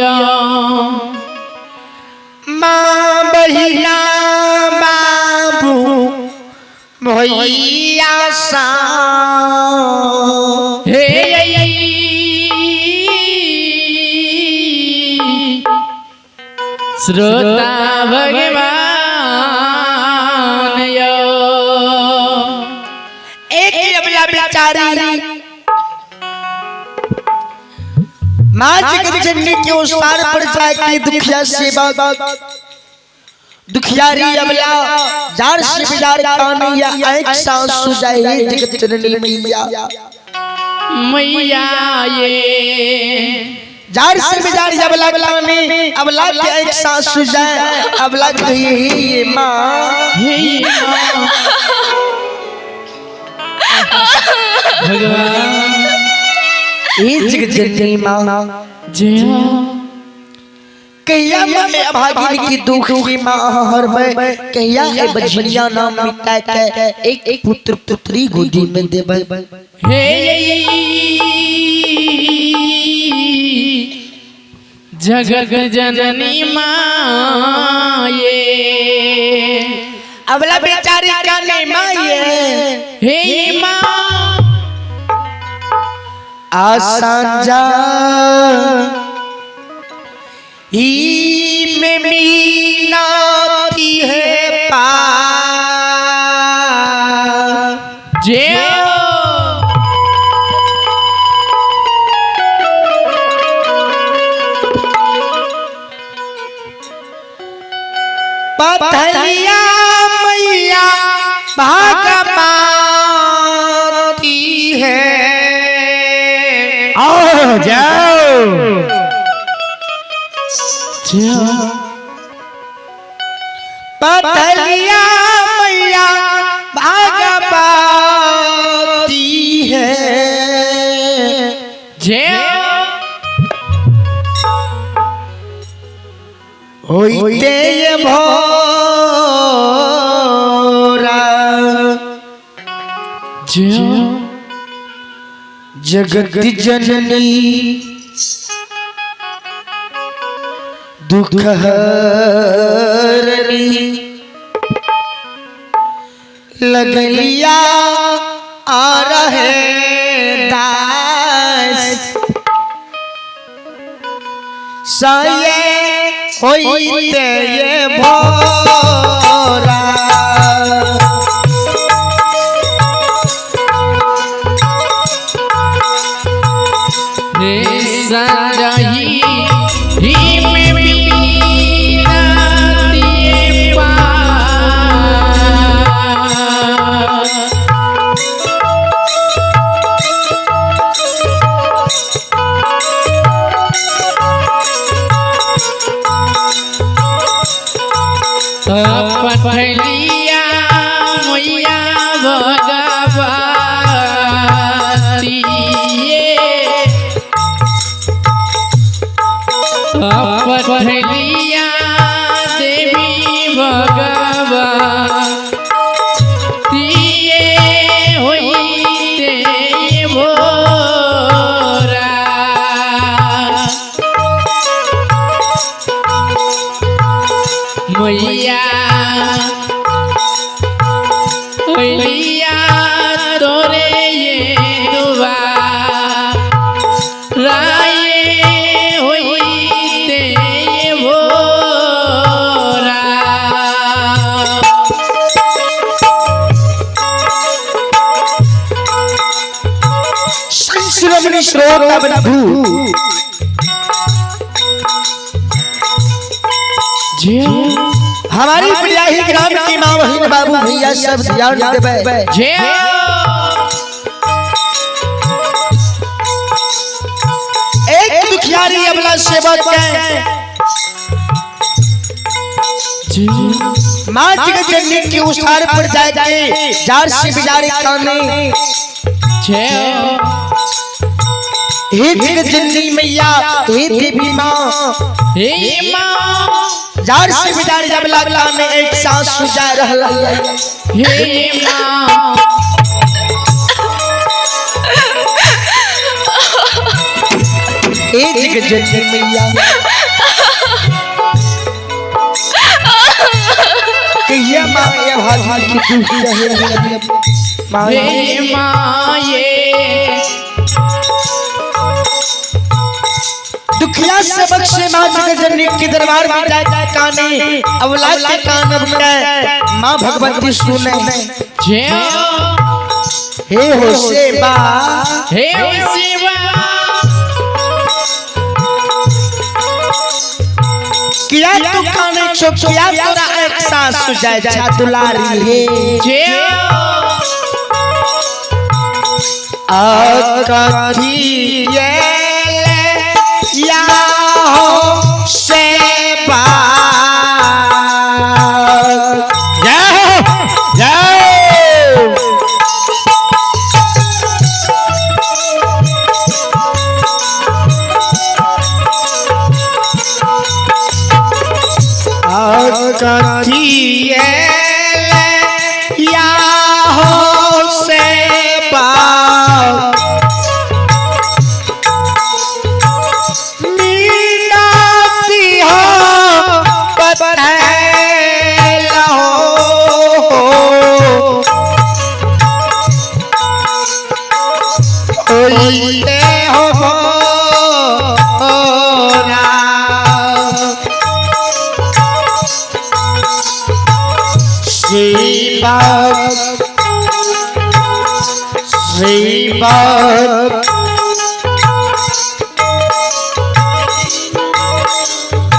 मैया माँ बहिना बाबू भैया सा हे श्रोता भगवान यो एक अबला बेचारी माँ जगत जननी के उसार पर जाके दुखिया सेवा दुखियारी अबला जार से बिजार कानिया एक सांस सुजाए जगत जननी मैया मैया ये जार से बिजार अबला कानी अबला के एक सांस सुजाए अबला कही माँ भगवान जगत जननी माँ जय कहिया मैं अभागिन की दुख की माँ हर मैं कहिया ए बजनिया नाम मिटा के एक पुत्र पुत्री गोदी में देबे हे जगत जननी माँ ये अबला बेचारी का नहीं माँ ये हे माँ आसांजा ही में मीनाती है पा जे पथरिया मैया भागमाती है आओ जाओ पथरिया मैया भागमाती है जे होइते ये भोरा जगत जननी दुख हरनी लगलिया आ रहे दास साये होइते ये भोरा हे संजही ही में मीनाती पा पथलिया मैया भगवती पथलिया देवी भगवती होइते भोरा मैया तोरे ये दुआ राये होइते भोरा संश्रमणी श्रोता बंधु हमारी प्रिया ही ग्राम की माँ बहिन बाबू भैया सब ध्यान देवे एक दुखियारी अबला सेवक के माँ जगत जननी की उसार पर जाके जार से बिजारे काने हे जगत जननी मैया हे देवी माँ हे माँ जार से बिजारे अबला काने एक सांस सुजा रहला हे माँ एक जगत जननी मैया कहिया माँ ये भागी की दुख सहे माँ हे माँ ये दुखिया से बख्शे माँ जगजननी के दरबार में जाए काने अवलाद के कान अब माँ भगवती सुने जय हे हो सेवा हे शिवा किया तू काने चुप किया तोरा एहसास हो जाए जा दुलारी है जय कथी ये या हो सेवा कथी या हो सेवा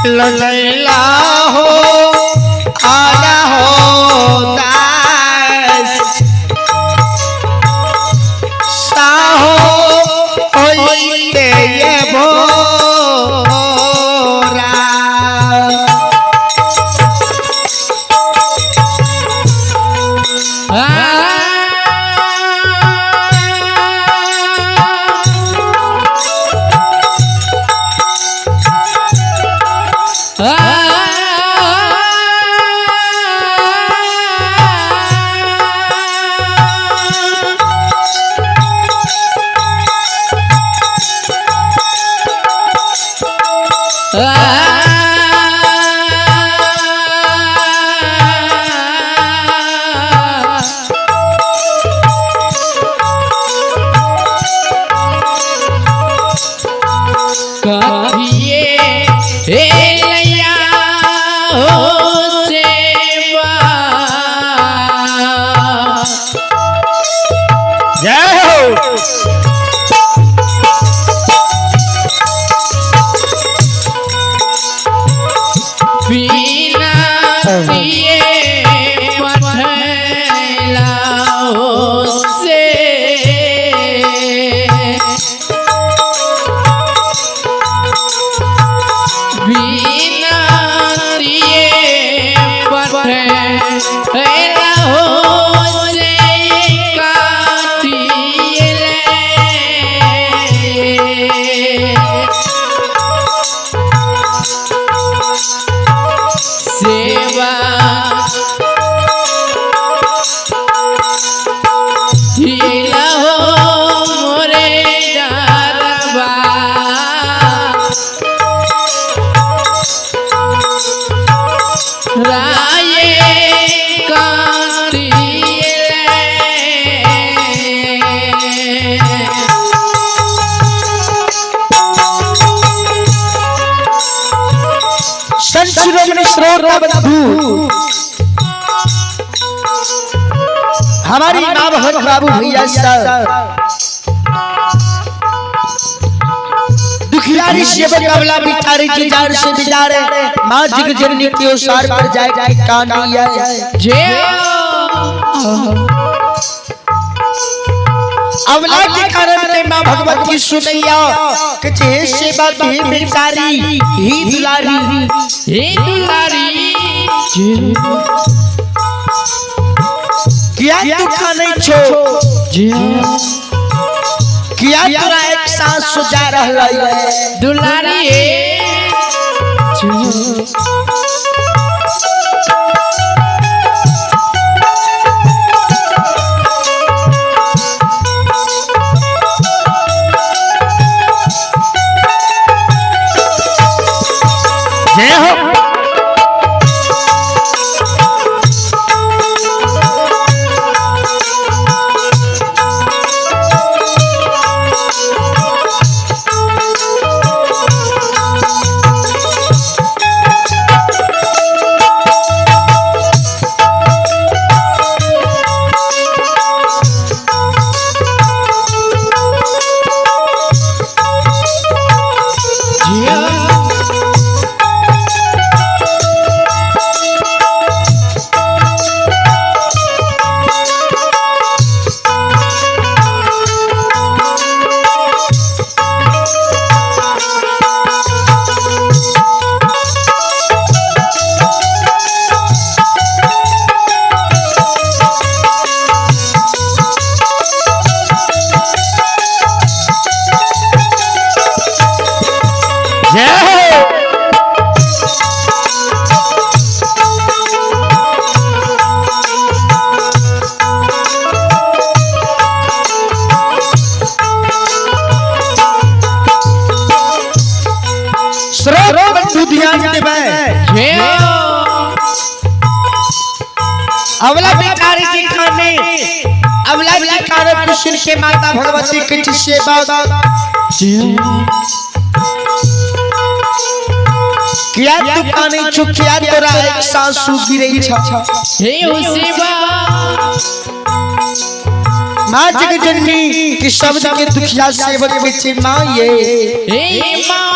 लैला हो आया हो दास साहो होइते ये भोरा हमारी माँ भगत बाबू भैया दुखियारी सेवक अवला बिचारी की जार से बिचारे माँ जगजननी के ओसार पर जाए कानिया अवला के कारण में माँ भगवती सुनैया कचे सेवा की बिचारी ही दुलारी किया तू खाने छो किया तोरा एक सांस सुजा रहला है दुलारी अवला भिखारी के खाने अवला भिखारी कृष्ण के माता भगवती के सेवा किया तू काने चुकिया तोरा एक सासू गिरई छ हे सेवा मां जगजननी के शब्द के दुखिया सेवक पीछे मां ये हे मां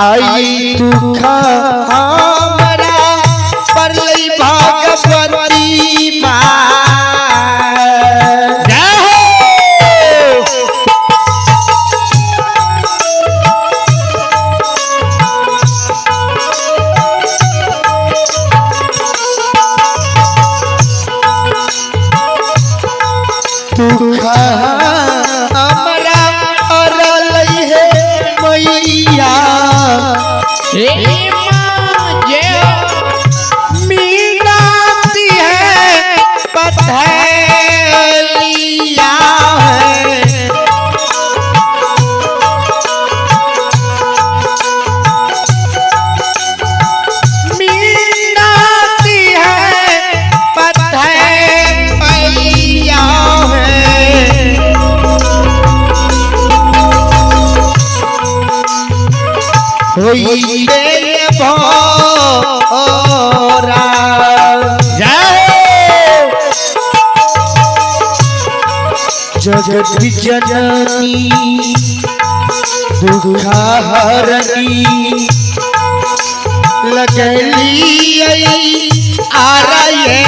आई दुख हमरा पर लई भगवती मां दुख हमरा और लई है मैया हे मां जय मीनाती है पथलिया है मीनाती है पथलिया है होई रे भोरा जगत जननी दुख हरनी लगली आ रहे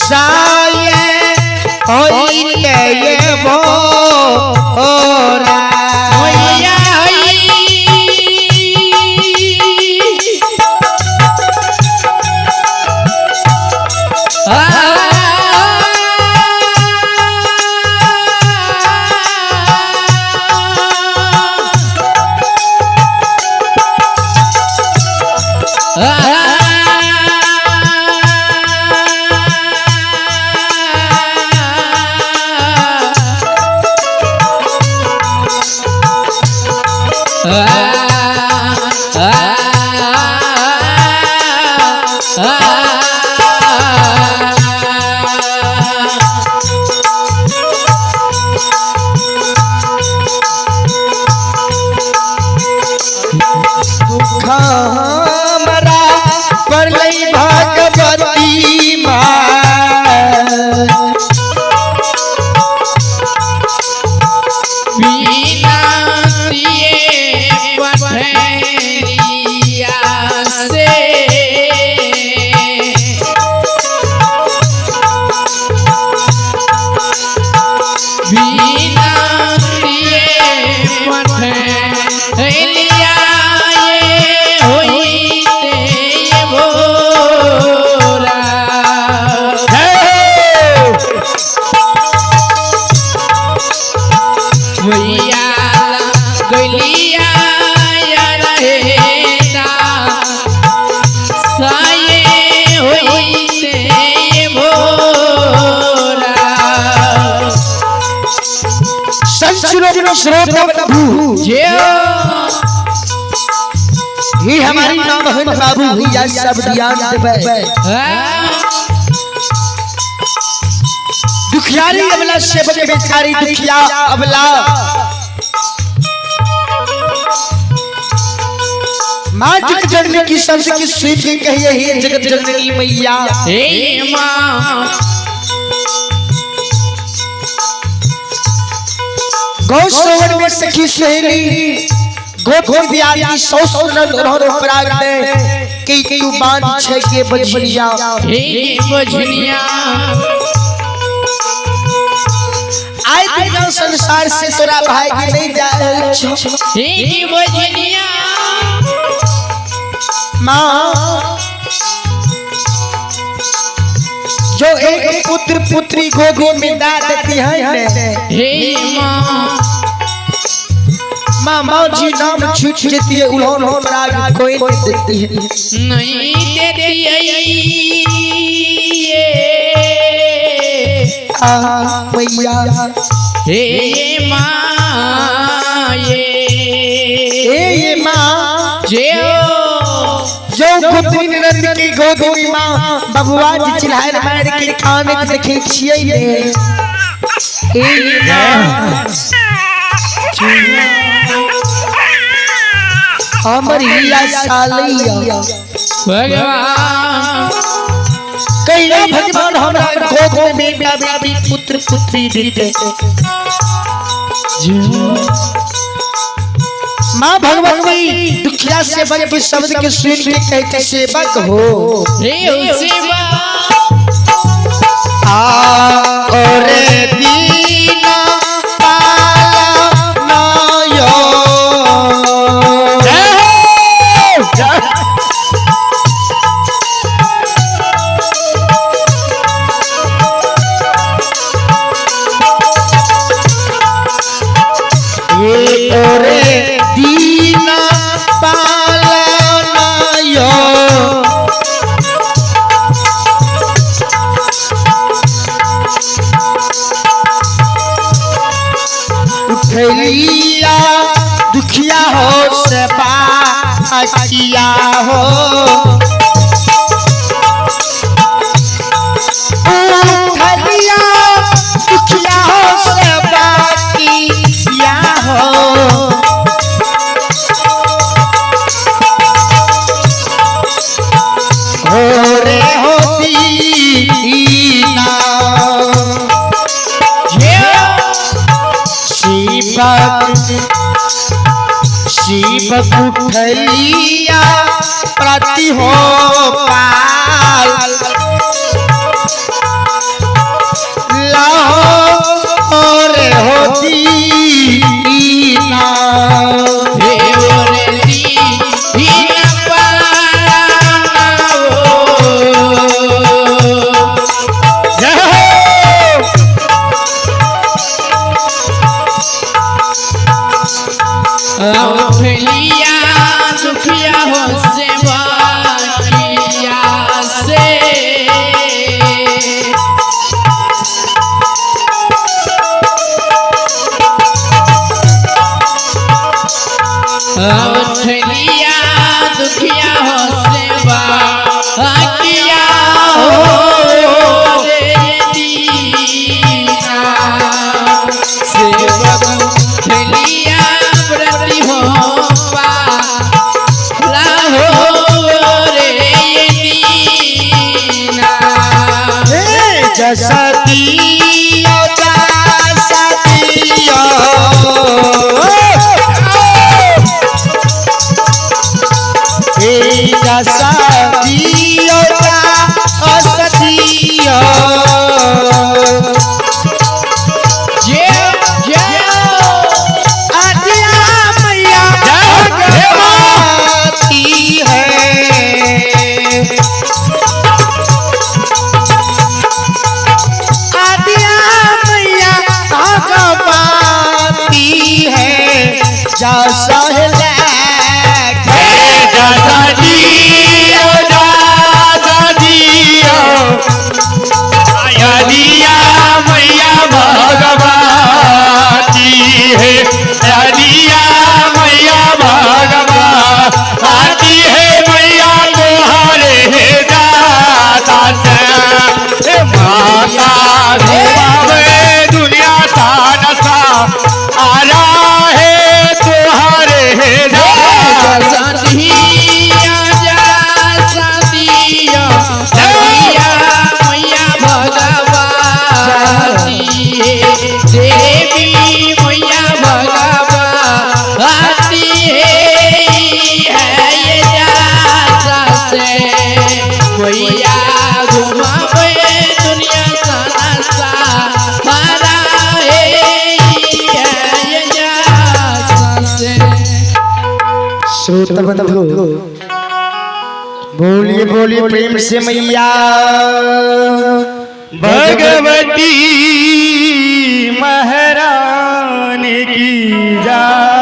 साये होइले ये भोरा मैया दुख हमरा पर लई भगवती मां बिना दिए पठरिया से बिना दिए पठरिया ये होइते ये भोरा भैया गलिया या रहेता साये होइते ये भोरा संस्कृत श्रोत प्रभु जय ही हमारी मां बहन बाबू भैया सब ध्यान देवे दुखियारी अबला सेवक बेचारी दुखिया अबला मां जगत जननी की शब्द की स्वीट कहिए हे जगत जननी मैया हे मां गौसवन में सखी सहेली गोद दिया की सौ सुंदर दोनों पराग दे कि तू बांध छे के बजनिया हे बजनिया आए दुनिया संसार से तोरा भाई की नहीं जाए हे बजनिया माँ जो एक पुत्र पुत्री गोद में दा देती है हे माँ माँ जी नाम छूट जाती है उन्होंने पराग कोई नहीं देती है नहीं देती मैया हे माँ ये माँ जो पुत्री नंद की गोद में माँ बबुआ जी चिल्लाए मार के कान में देखे छिए ए माँ हमर हिया सालैया भगवान कहिया भगवान हमरा गोद में बेटा बेटी पुत्र पुत्री देते माँ भगवती दुखिया सेवक के शब्द के सुन के कहते सेवक हो हे सेवा और दीना पाला नायो दीना पालनायो उठलिया दुखिया हो सेवा किया हो उठलिया दुखिया हो सेवा किया हो रे होती ना शिवक उठलिया प्रति हो पाल लाहो रे होती ना उठलिया दुखिया हो सेवा किया से उठलिया दुखिया हो सेवा किया हो रे दीना सेवक उठलिया प्रति हो पाला हो रे दीना जसतियो जसतियो हे जसतियो जसतियो दुनिया सा नशा आ रहा है तुहारे श्रोता बंधु बोलिए बोलिए प्रेम से मैया भगवती महारानी की जय।